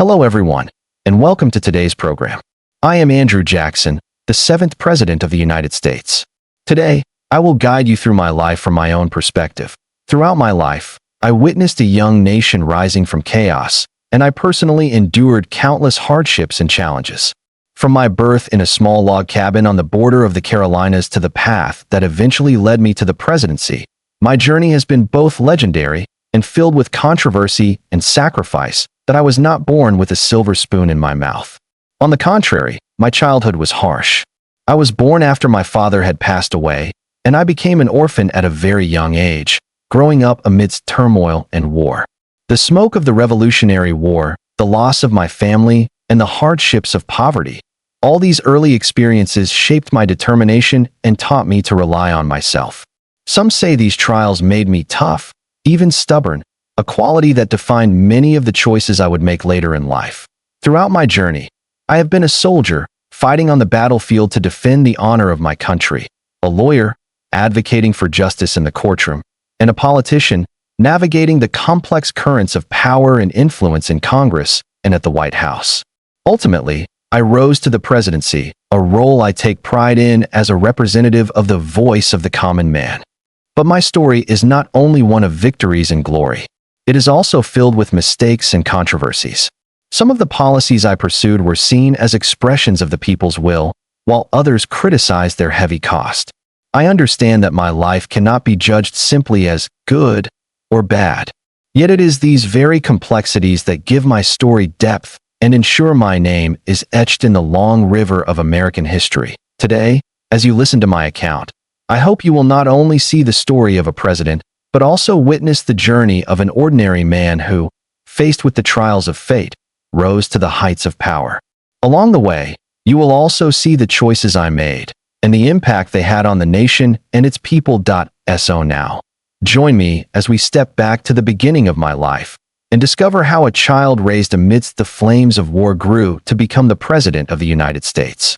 Hello everyone, and welcome to today's program. I am Andrew Jackson, the 7th President of the United States. Today, I will guide you through my life from my own perspective. Throughout my life, I witnessed a young nation rising from chaos, and I personally endured countless hardships and challenges. From my birth in a small log cabin on the border of the Carolinas to the path that eventually led me to the presidency, my journey has been both legendary and filled with controversy and sacrifice that I was not born with a silver spoon in my mouth. On the contrary, my childhood was harsh. I was born after my father had passed away, and I became an orphan at a very young age, growing up amidst turmoil and war. The smoke of the Revolutionary War, the loss of my family, and the hardships of poverty, all these early experiences shaped my determination and taught me to rely on myself. Some say these trials made me tough, even stubborn, a quality that defined many of the choices I would make later in life. Throughout my journey, I have been a soldier, fighting on the battlefield to defend the honor of my country, a lawyer, advocating for justice in the courtroom, and a politician, navigating the complex currents of power and influence in Congress and at the White House. Ultimately, I rose to the presidency, a role I take pride in as a representative of the voice of the common man. But my story is not only one of victories and glory. It is also filled with mistakes and controversies. Some of the policies I pursued were seen as expressions of the people's will, while others criticized their heavy cost. I understand that my life cannot be judged simply as good or bad. Yet it is these very complexities that give my story depth and ensure my name is etched in the long river of American history. Today, as you listen to my account, I hope you will not only see the story of a president, but also witness the journey of an ordinary man who, faced with the trials of fate, rose to the heights of power. Along the way, you will also see the choices I made and the impact they had on the nation and its people. So now, join me as we step back to the beginning of my life and discover how a child raised amidst the flames of war grew to become the President of the United States.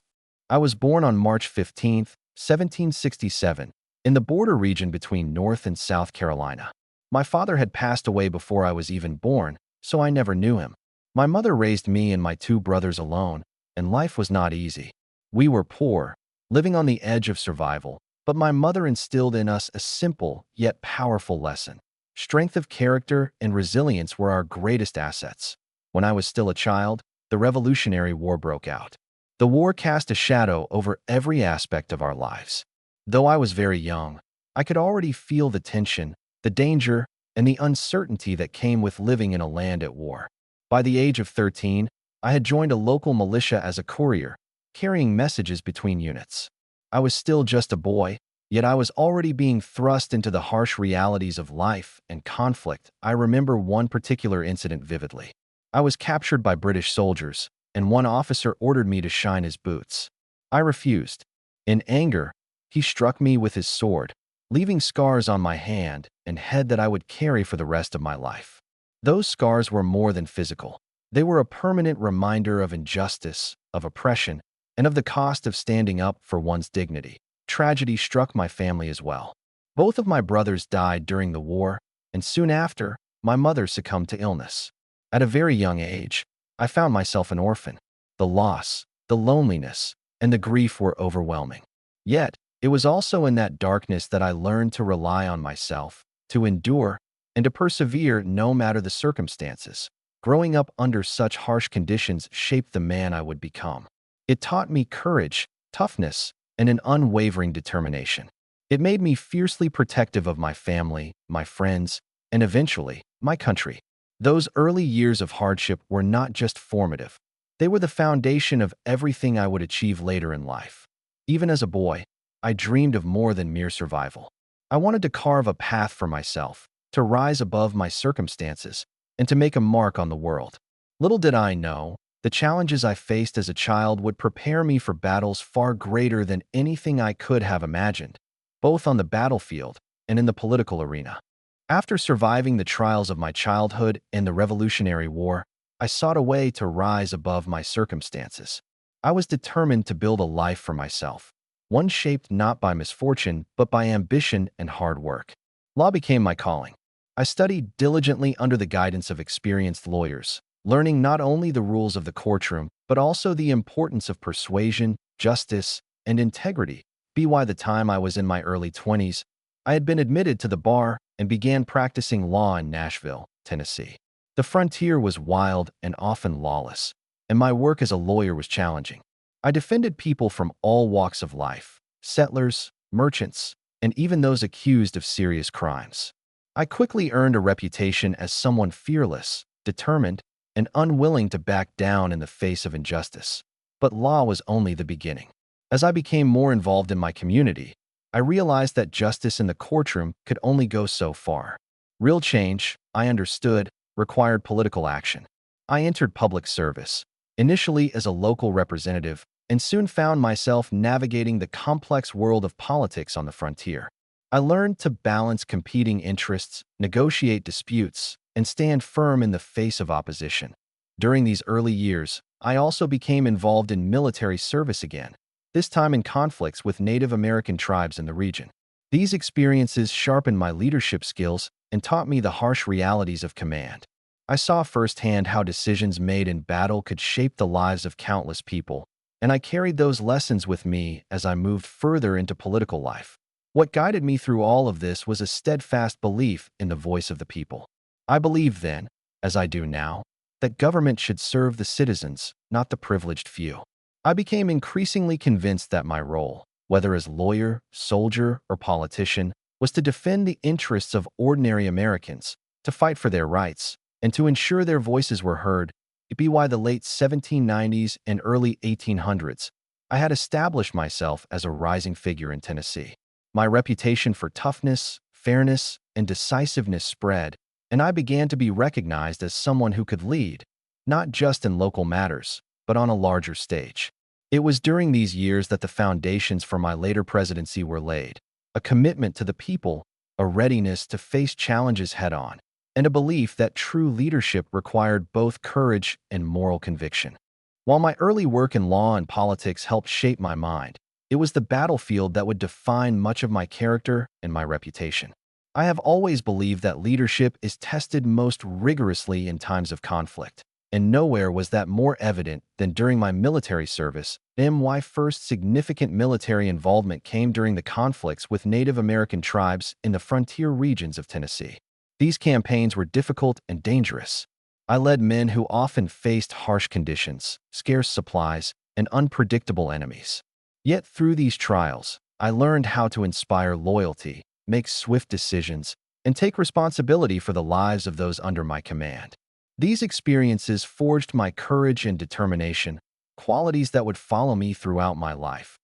I was born on March 15, 1767, in the border region between North and South Carolina. My father had passed away before I was even born, so I never knew him. My mother raised me and my two brothers alone, and life was not easy. We were poor, living on the edge of survival, but my mother instilled in us a simple yet powerful lesson. Strength of character and resilience were our greatest assets. When I was still a child, the Revolutionary War broke out. The war cast a shadow over every aspect of our lives. Though I was very young, I could already feel the tension, the danger, and the uncertainty that came with living in a land at war. By the age of 13, I had joined a local militia as a courier, carrying messages between units. I was still just a boy, yet I was already being thrust into the harsh realities of life and conflict. I remember one particular incident vividly. I was captured by British soldiers, and one officer ordered me to shine his boots. I refused. In anger, he struck me with his sword, leaving scars on my hand and head that I would carry for the rest of my life. Those scars were more than physical. They were a permanent reminder of injustice, of oppression, and of the cost of standing up for one's dignity. Tragedy struck my family as well. Both of my brothers died during the war, and soon after, my mother succumbed to illness. At a very young age, I found myself an orphan. The loss, the loneliness, and the grief were overwhelming. Yet, it was also in that darkness that I learned to rely on myself, to endure, and to persevere no matter the circumstances. Growing up under such harsh conditions shaped the man I would become. It taught me courage, toughness, and an unwavering determination. It made me fiercely protective of my family, my friends, and eventually, my country. Those early years of hardship were not just formative. They were the foundation of everything I would achieve later in life. Even as a boy, I dreamed of more than mere survival. I wanted to carve a path for myself, to rise above my circumstances, and to make a mark on the world. Little did I know, the challenges I faced as a child would prepare me for battles far greater than anything I could have imagined, both on the battlefield and in the political arena. After surviving the trials of my childhood and the Revolutionary War, I sought a way to rise above my circumstances. I was determined to build a life for myself, one shaped not by misfortune, but by ambition and hard work. Law became my calling. I studied diligently under the guidance of experienced lawyers, learning not only the rules of the courtroom, but also the importance of persuasion, justice, and integrity. By the time I was in my early 20s, I had been admitted to the bar and began practicing law in Nashville, Tennessee. The frontier was wild and often lawless, and my work as a lawyer was challenging. I defended people from all walks of life, settlers, merchants, and even those accused of serious crimes. I quickly earned a reputation as someone fearless, determined, and unwilling to back down in the face of injustice. But law was only the beginning. As I became more involved in my community, I realized that justice in the courtroom could only go so far. Real change, I understood, required political action. I entered public service, initially as a local representative, and soon found myself navigating the complex world of politics on the frontier. I learned to balance competing interests, negotiate disputes, and stand firm in the face of opposition. During these early years, I also became involved in military service again, this time in conflicts with Native American tribes in the region. These experiences sharpened my leadership skills and taught me the harsh realities of command. I saw firsthand how decisions made in battle could shape the lives of countless people, and I carried those lessons with me as I moved further into political life. What guided me through all of this was a steadfast belief in the voice of the people. I believed then, as I do now, that government should serve the citizens, not the privileged few. I became increasingly convinced that my role, whether as lawyer, soldier, or politician, was to defend the interests of ordinary Americans, to fight for their rights, and to ensure their voices were heard. By the late 1790s and early 1800s, I had established myself as a rising figure in Tennessee. My reputation for toughness, fairness, and decisiveness spread, and I began to be recognized as someone who could lead, not just in local matters, but on a larger stage. It was during these years that the foundations for my later presidency were laid: a commitment to the people, a readiness to face challenges head-on, and a belief that true leadership required both courage and moral conviction. While my early work in law and politics helped shape my mind, it was the battlefield that would define much of my character and my reputation. I have always believed that leadership is tested most rigorously in times of conflict, and nowhere was that more evident than during my military service. My first significant military involvement came during the conflicts with Native American tribes in the frontier regions of Tennessee. These campaigns were difficult and dangerous. I led men who often faced harsh conditions, scarce supplies, and unpredictable enemies. Yet through these trials, I learned how to inspire loyalty, make swift decisions, and take responsibility for the lives of those under my command. These experiences forged my courage and determination, qualities that would follow me throughout my life.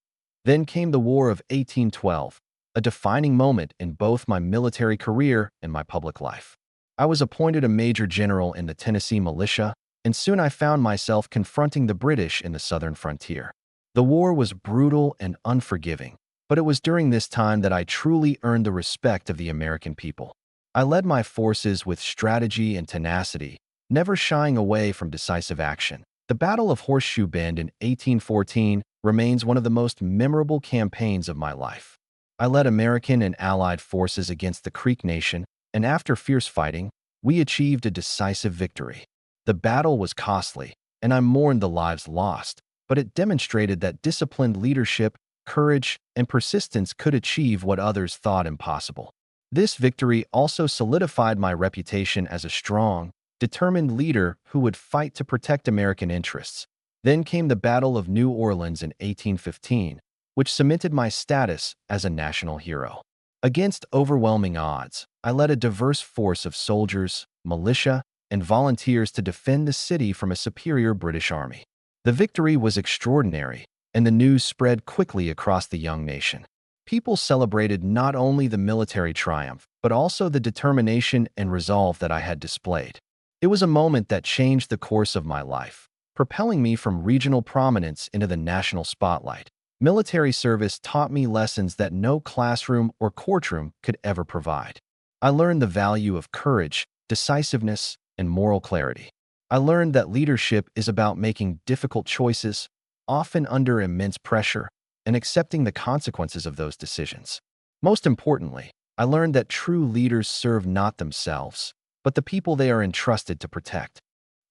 Then came the War of 1812, a defining moment in both my military career and my public life. I was appointed a major general in the Tennessee militia, and soon I found myself confronting the British in the southern frontier. The war was brutal and unforgiving, but it was during this time that I truly earned the respect of the American people. I led my forces with strategy and tenacity, never shying away from decisive action. The Battle of Horseshoe Bend in 1814 remains one of the most memorable campaigns of my life. I led American and Allied forces against the Creek Nation, and after fierce fighting, we achieved a decisive victory. The battle was costly, and I mourned the lives lost, but it demonstrated that disciplined leadership, courage, and persistence could achieve what others thought impossible. This victory also solidified my reputation as a strong, determined leader who would fight to protect American interests. Then came the Battle of New Orleans in 1815, which cemented my status as a national hero. Against overwhelming odds, I led a diverse force of soldiers, militia, and volunteers to defend the city from a superior British army. The victory was extraordinary, and the news spread quickly across the young nation. People celebrated not only the military triumph, but also the determination and resolve that I had displayed. It was a moment that changed the course of my life, propelling me from regional prominence into the national spotlight. Military service taught me lessons that no classroom or courtroom could ever provide. I learned the value of courage, decisiveness, and moral clarity. I learned that leadership is about making difficult choices, often under immense pressure, and accepting the consequences of those decisions. Most importantly, I learned that true leaders serve not themselves, but the people they are entrusted to protect.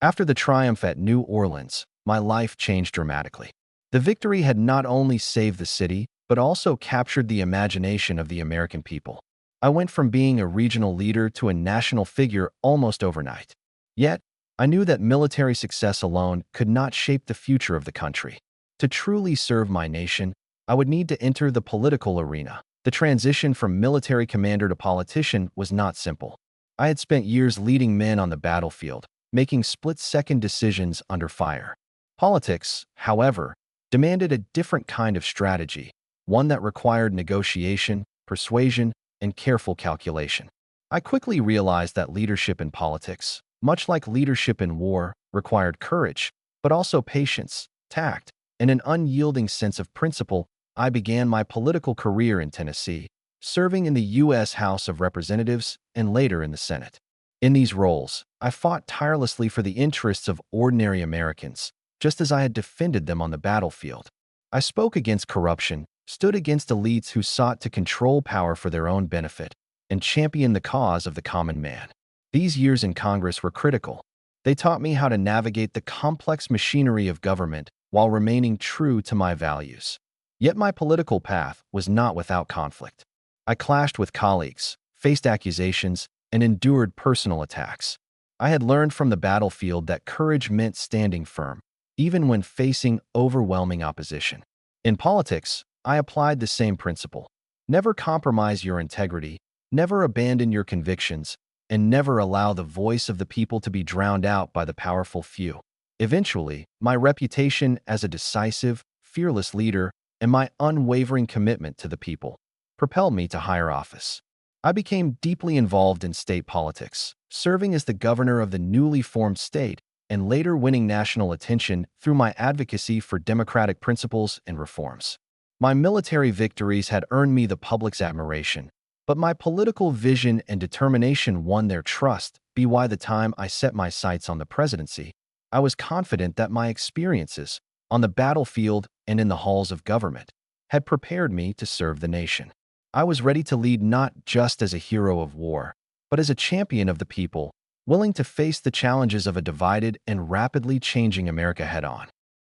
After the triumph at New Orleans, my life changed dramatically. The victory had not only saved the city, but also captured the imagination of the American people. I went from being a regional leader to a national figure almost overnight. Yet, I knew that military success alone could not shape the future of the country. To truly serve my nation, I would need to enter the political arena. The transition from military commander to politician was not simple. I had spent years leading men on the battlefield, making split-second decisions under fire. Politics, however, demanded a different kind of strategy, one that required negotiation, persuasion, and careful calculation. I quickly realized that leadership in politics, much like leadership in war, required courage, but also patience, tact, and an unyielding sense of principle. I began my political career in Tennessee, serving in the U.S. House of Representatives and later in the Senate. In these roles, I fought tirelessly for the interests of ordinary Americans, just as I had defended them on the battlefield. I spoke against corruption, stood against elites who sought to control power for their own benefit, and championed the cause of the common man. These years in Congress were critical. They taught me how to navigate the complex machinery of government while remaining true to my values. Yet my political path was not without conflict. I clashed with colleagues, faced accusations, and endured personal attacks. I had learned from the battlefield that courage meant standing firm, even when facing overwhelming opposition. In politics, I applied the same principle. Never compromise your integrity, never abandon your convictions, and never allow the voice of the people to be drowned out by the powerful few. Eventually, my reputation as a decisive, fearless leader and my unwavering commitment to the people propelled me to higher office. I became deeply involved in state politics, serving as the governor of the newly formed state and later winning national attention through my advocacy for democratic principles and reforms. My military victories had earned me the public's admiration, but my political vision and determination won their trust. By the time I set my sights on the presidency, I was confident that my experiences on the battlefield and in the halls of government had prepared me to serve the nation. I was ready to lead not just as a hero of war, but as a champion of the people, willing to face the challenges of a divided and rapidly changing America head-on.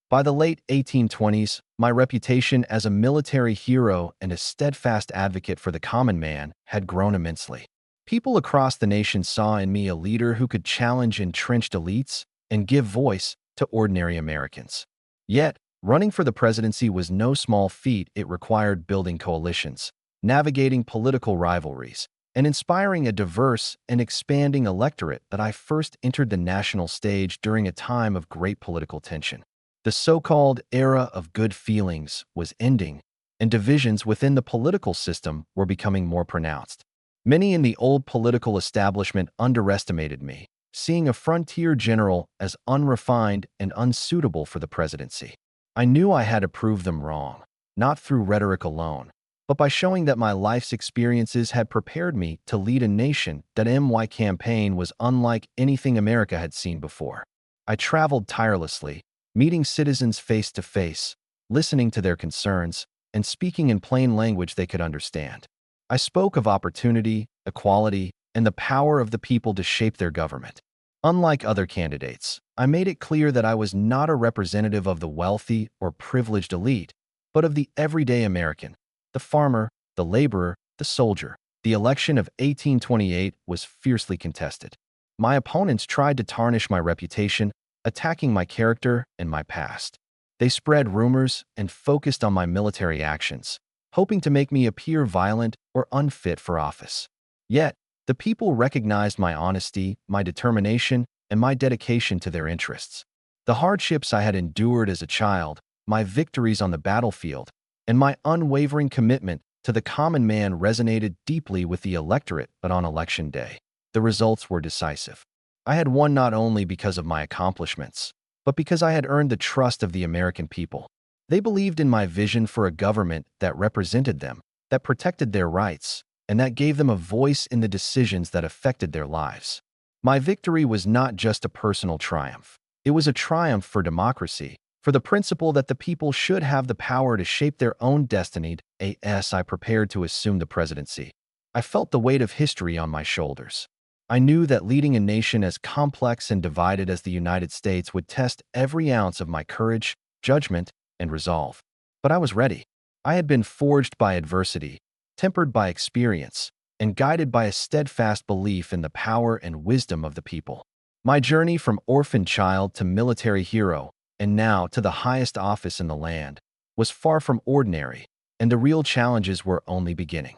By the late 1820s, my reputation as a military hero and a steadfast advocate for the common man had grown immensely. People across the nation saw in me a leader who could challenge entrenched elites and give voice to ordinary Americans. Yet, running for the presidency was no small feat. It required building coalitions, navigating political rivalries, and inspiring a diverse and expanding electorate. That I first entered the national stage during a time of great political tension. The so-called era of good feelings was ending, and divisions within the political system were becoming more pronounced. Many in the old political establishment underestimated me, seeing a frontier general as unrefined and unsuitable for the presidency. I knew I had to prove them wrong, not through rhetoric alone, but by showing that my life's experiences had prepared me to lead a nation. That my campaign was unlike anything America had seen before. I traveled tirelessly, meeting citizens face to face, listening to their concerns, and speaking in plain language they could understand. I spoke of opportunity, equality, and the power of the people to shape their government. Unlike other candidates, I made it clear that I was not a representative of the wealthy or privileged elite, but of the everyday American, the farmer, the laborer, the soldier. The election of 1828 was fiercely contested. My opponents tried to tarnish my reputation, attacking my character and my past. They spread rumors and focused on my military actions, hoping to make me appear violent or unfit for office. Yet, the people recognized my honesty, my determination, and my dedication to their interests. The hardships I had endured as a child, my victories on the battlefield, and my unwavering commitment to the common man resonated deeply with the electorate. But on election day, the results were decisive. I had won not only because of my accomplishments, but because I had earned the trust of the American people. They believed in my vision for a government that represented them, that protected their rights, and that gave them a voice in the decisions that affected their lives. My victory was not just a personal triumph. It was a triumph for democracy, for the principle that the people should have the power to shape their own destiny. As I prepared to assume the presidency, I felt the weight of history on my shoulders. I knew that leading a nation as complex and divided as the United States would test every ounce of my courage, judgment, and resolve. But I was ready. I had been forged by adversity, tempered by experience, and guided by a steadfast belief in the power and wisdom of the people. My journey from orphan child to military hero, and now to the highest office in the land, was far from ordinary, and the real challenges were only beginning.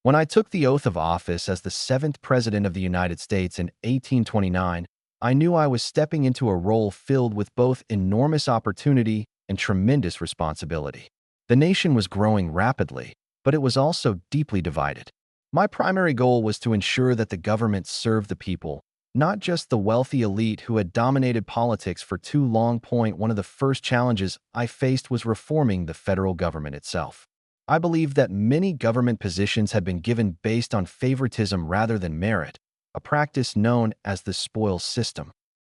When I took the oath of office as the 7th President of the United States in 1829, I knew I was stepping into a role filled with both enormous opportunity and tremendous responsibility. The nation was growing rapidly, but it was also deeply divided. My primary goal was to ensure that the government served the people, not just the wealthy elite who had dominated politics for too long. One of the first challenges I faced was reforming the federal government itself. I believed that many government positions had been given based on favoritism rather than merit, a practice known as the spoils system.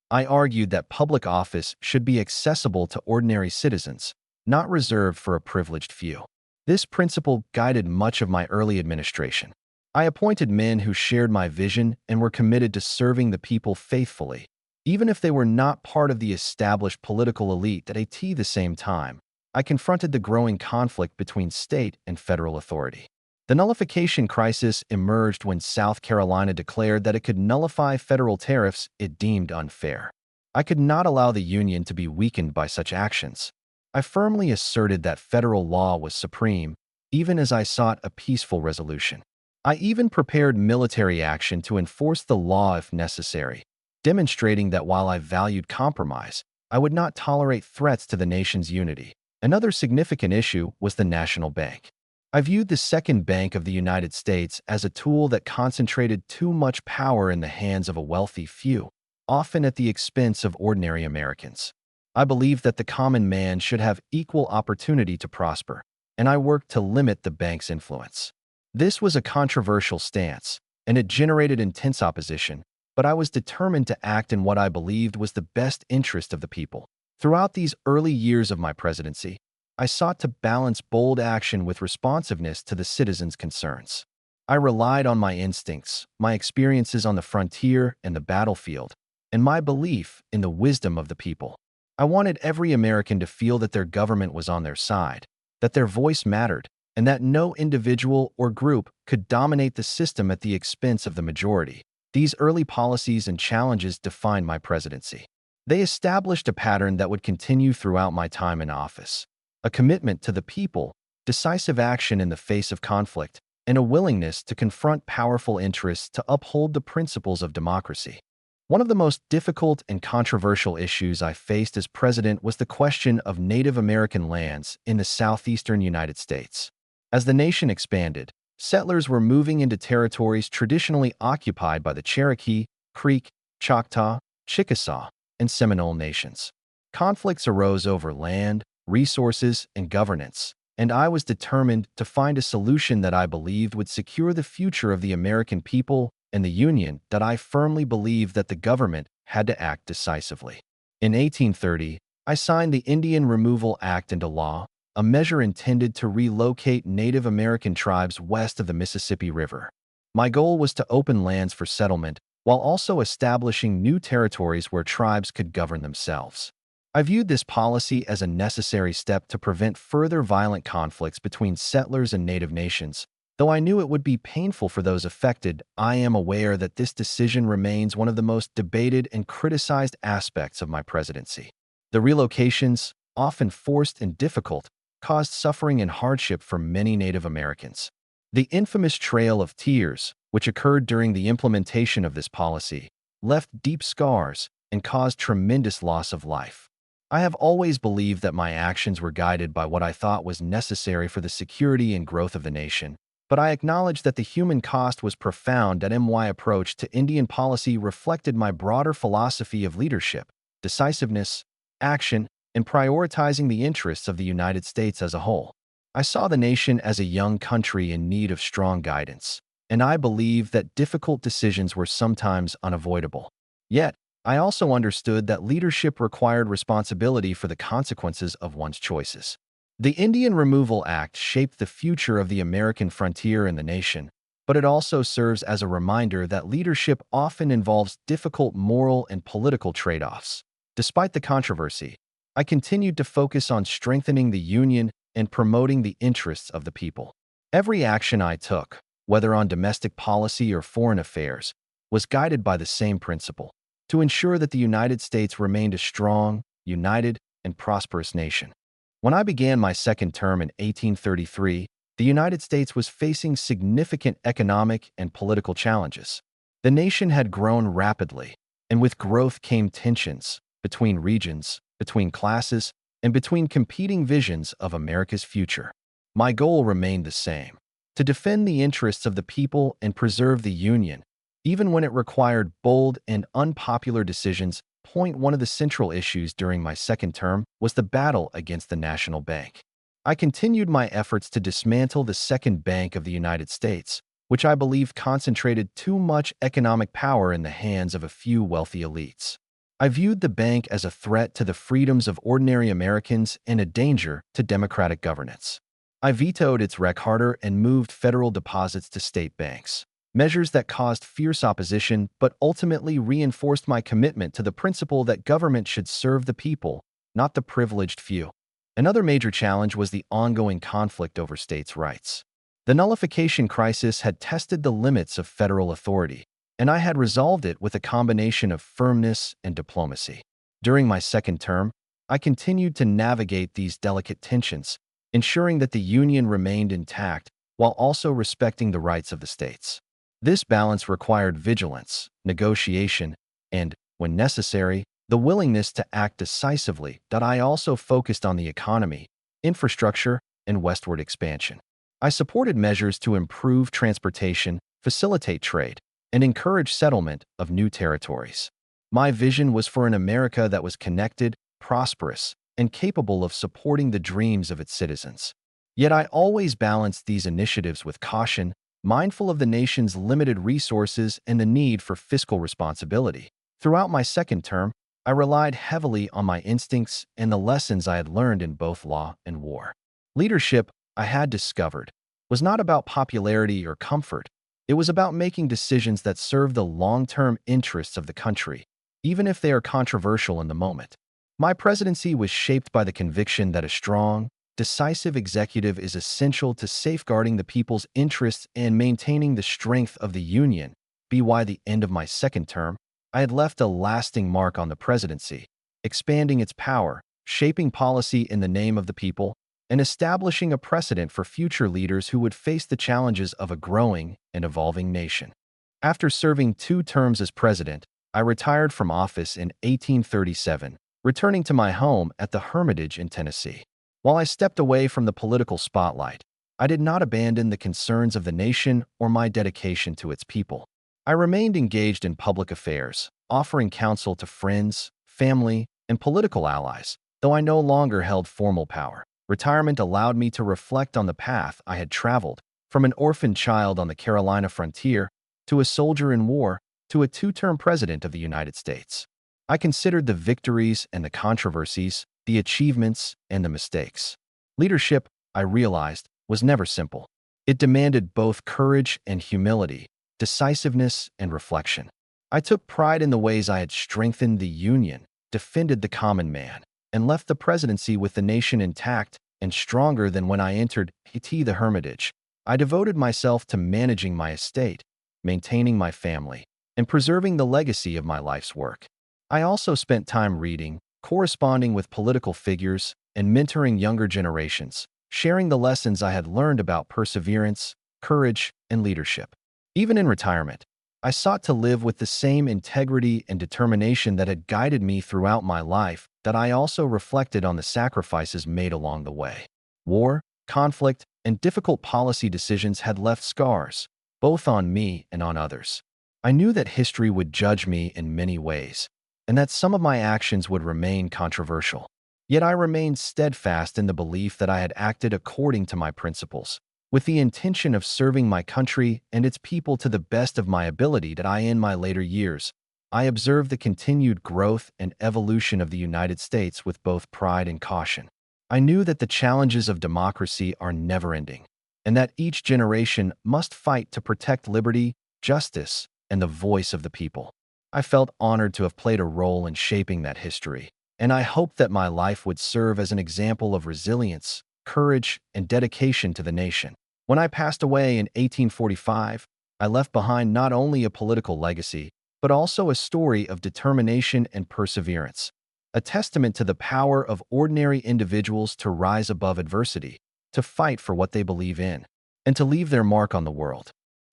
I argued that public office should be accessible to ordinary citizens, not reserved for a privileged few. This principle guided much of my early administration. I appointed men who shared my vision and were committed to serving the people faithfully, even if they were not part of the established political elite. At the same time, I confronted the growing conflict between state and federal authority. The nullification crisis emerged when South Carolina declared that it could nullify federal tariffs it deemed unfair. I could not allow the Union to be weakened by such actions. I firmly asserted that federal law was supreme, even as I sought a peaceful resolution. I even prepared military action to enforce the law if necessary, demonstrating that while I valued compromise, I would not tolerate threats to the nation's unity. Another significant issue was the national bank. I viewed the second bank of the United States as a tool that concentrated too much power in the hands of a wealthy few, often at the expense of ordinary Americans. I believed that the common man should have equal opportunity to prosper, and I worked to limit the bank's influence. This was a controversial stance, and it generated intense opposition, but I was determined to act in what I believed was the best interest of the people. Throughout these early years of my presidency, I sought to balance bold action with responsiveness to the citizens' concerns. I relied on my instincts, my experiences on the frontier and the battlefield, and my belief in the wisdom of the people. I wanted every American to feel that their government was on their side, that their voice mattered, and that no individual or group could dominate the system at the expense of the majority. These early policies and challenges defined my presidency. They established a pattern that would continue throughout my time in office: a commitment to the people, decisive action in the face of conflict, and a willingness to confront powerful interests to uphold the principles of democracy. One of the most difficult and controversial issues I faced as president was the question of Native American lands in the southeastern United States. As the nation expanded, settlers were moving into territories traditionally occupied by the Cherokee, Creek, Choctaw, Chickasaw, and Seminole nations. Conflicts arose over land, resources, and governance, and I was determined to find a solution that I believed would secure the future of the American people and the Union. That I firmly believed that the government had to act decisively. In 1830, I signed the Indian Removal Act into law, a measure intended to relocate Native American tribes west of the Mississippi River. My goal was to open lands for settlement while also establishing new territories where tribes could govern themselves. I viewed this policy as a necessary step to prevent further violent conflicts between settlers and native nations. Though I knew it would be painful for those affected, I am aware that this decision remains one of the most debated and criticized aspects of my presidency. The relocations, often forced and difficult, caused suffering and hardship for many Native Americans. The infamous Trail of Tears, which occurred during the implementation of this policy, left deep scars and caused tremendous loss of life. I have always believed that my actions were guided by what I thought was necessary for the security and growth of the nation, but I acknowledge that the human cost was profound. That my approach to Indian policy reflected my broader philosophy of leadership, decisiveness, action, and prioritizing the interests of the United States as a whole. I saw the nation as a young country in need of strong guidance, and I believe that difficult decisions were sometimes unavoidable. Yet, I also understood that leadership required responsibility for the consequences of one's choices. The Indian Removal Act shaped the future of the American frontier and the nation, but it also serves as a reminder that leadership often involves difficult moral and political trade-offs. Despite the controversy, I continued to focus on strengthening the Union and promoting the interests of the people. Every action I took, whether on domestic policy or foreign affairs, was guided by the same principle: to ensure that the United States remained a strong, united, and prosperous nation. When I began my second term in 1833, the United States was facing significant economic and political challenges. The nation had grown rapidly, and with growth came tensions between regions, between classes, and between competing visions of America's future. My goal remained the same: to defend the interests of the people and preserve the Union, even when it required bold and unpopular decisions. One of the central issues during my second term was the battle against the national bank. I continued my efforts to dismantle the Second Bank of the United States, which I believed concentrated too much economic power in the hands of a few wealthy elites. I viewed the bank as a threat to the freedoms of ordinary Americans and a danger to democratic governance. I vetoed its charter and moved federal deposits to state banks, measures that caused fierce opposition but ultimately reinforced my commitment to the principle that government should serve the people, not the privileged few. Another major challenge was the ongoing conflict over states' rights. The nullification crisis had tested the limits of federal authority, and I had resolved it with a combination of firmness and diplomacy. During my second term, I continued to navigate these delicate tensions, ensuring that the Union remained intact while also respecting the rights of the states. This balance required vigilance, negotiation, and, when necessary, the willingness to act decisively. I also focused on the economy, infrastructure, and westward expansion. I supported measures to improve transportation, facilitate trade, and encourage settlement of new territories. My vision was for an America that was connected, prosperous, and capable of supporting the dreams of its citizens. Yet I always balanced these initiatives with caution, mindful of the nation's limited resources and the need for fiscal responsibility. Throughout my second term, I relied heavily on my instincts and the lessons I had learned in both law and war. Leadership, I had discovered, was not about popularity or comfort. It was about making decisions that serve the long-term interests of the country, even if they are controversial in the moment. My presidency was shaped by the conviction that a strong, decisive executive is essential to safeguarding the people's interests and maintaining the strength of the Union. By the end of my second term, I had left a lasting mark on the presidency, expanding its power, shaping policy in the name of the people, and establishing a precedent for future leaders who would face the challenges of a growing and evolving nation. After serving 2 terms as president, I retired from office in 1837, returning to my home at the Hermitage in Tennessee. While I stepped away from the political spotlight, I did not abandon the concerns of the nation or my dedication to its people. I remained engaged in public affairs, offering counsel to friends, family, and political allies, though I no longer held formal power. Retirement allowed me to reflect on the path I had traveled, from an orphan child on the Carolina frontier to a soldier in war to a 2-term president of the United States. I considered the victories and the controversies, the achievements and the mistakes. Leadership, I realized, was never simple. It demanded both courage and humility, decisiveness and reflection. I took pride in the ways I had strengthened the Union, defended the common man, and left the presidency with the nation intact and stronger than when I entered the Hermitage. I devoted myself to managing my estate, maintaining my family, and preserving the legacy of my life's work. I also spent time reading, corresponding with political figures, and mentoring younger generations, sharing the lessons I had learned about perseverance, courage, and leadership. Even in retirement, I sought to live with the same integrity and determination that had guided me throughout my life. That I also reflected on the sacrifices made along the way. War, conflict, and difficult policy decisions had left scars, both on me and on others. I knew that history would judge me in many ways, and that some of my actions would remain controversial. Yet I remained steadfast in the belief that I had acted according to my principles, with the intention of serving my country and its people to the best of my ability. In my later years, I observed the continued growth and evolution of the United States with both pride and caution. I knew that the challenges of democracy are never-ending, and that each generation must fight to protect liberty, justice, and the voice of the people. I felt honored to have played a role in shaping that history, and I hoped that my life would serve as an example of resilience, courage, and dedication to the nation. When I passed away in 1845, I left behind not only a political legacy, but also a story of determination and perseverance, a testament to the power of ordinary individuals to rise above adversity, to fight for what they believe in, and to leave their mark on the world.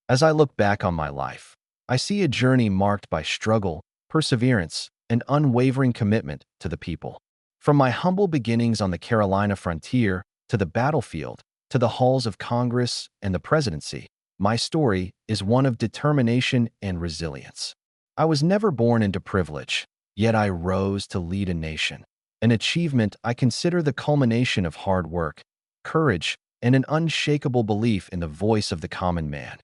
As I look back on my life, I see a journey marked by struggle, perseverance, and unwavering commitment to the people. From my humble beginnings on the Carolina frontier to the battlefield, to the halls of Congress and the presidency, my story is one of determination and resilience. I was never born into privilege, yet I rose to lead a nation, an achievement I consider the culmination of hard work, courage, and an unshakable belief in the voice of the common man.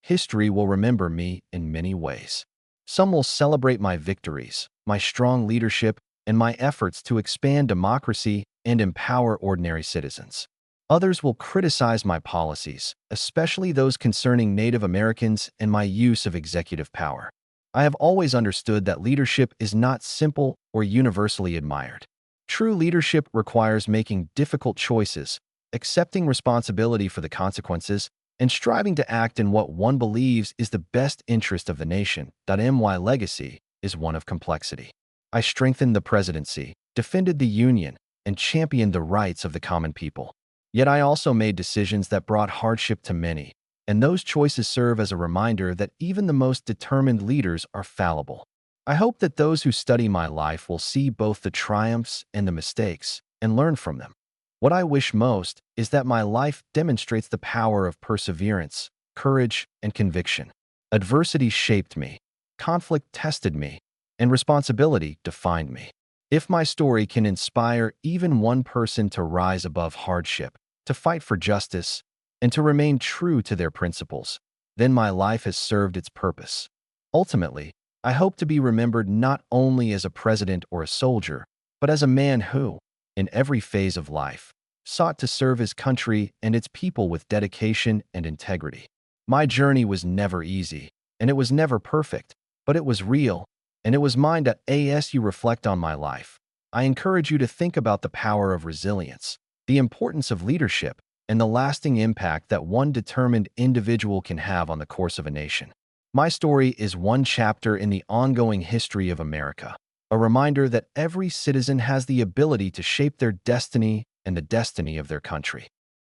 History will remember me in many ways. Some will celebrate my victories, my strong leadership, and my efforts to expand democracy and empower ordinary citizens. Others will criticize my policies, especially those concerning Native Americans and my use of executive power. I have always understood that leadership is not simple or universally admired. True leadership requires making difficult choices, accepting responsibility for the consequences, and striving to act in what one believes is the best interest of the nation. My legacy is one of complexity. I strengthened the presidency, defended the Union, and championed the rights of the common people. Yet I also made decisions that brought hardship to many, and those choices serve as a reminder that even the most determined leaders are fallible. I hope that those who study my life will see both the triumphs and the mistakes and learn from them. What I wish most is that my life demonstrates the power of perseverance, courage, and conviction. Adversity shaped me, conflict tested me, and responsibility defined me. If my story can inspire even one person to rise above hardship, to fight for justice, and to remain true to their principles, then my life has served its purpose. Ultimately, I hope to be remembered not only as a president or a soldier, but as a man who, in every phase of life, sought to serve his country and its people with dedication and integrity. My journey was never easy, and it was never perfect, but it was real, and it was mine. As you reflect on my life, I encourage you to think about the power of resilience, the importance of leadership, and the lasting impact that one determined individual can have on the course of a nation. My story is one chapter in the ongoing history of America, a reminder that every citizen has the ability to shape their destiny and the destiny of their country.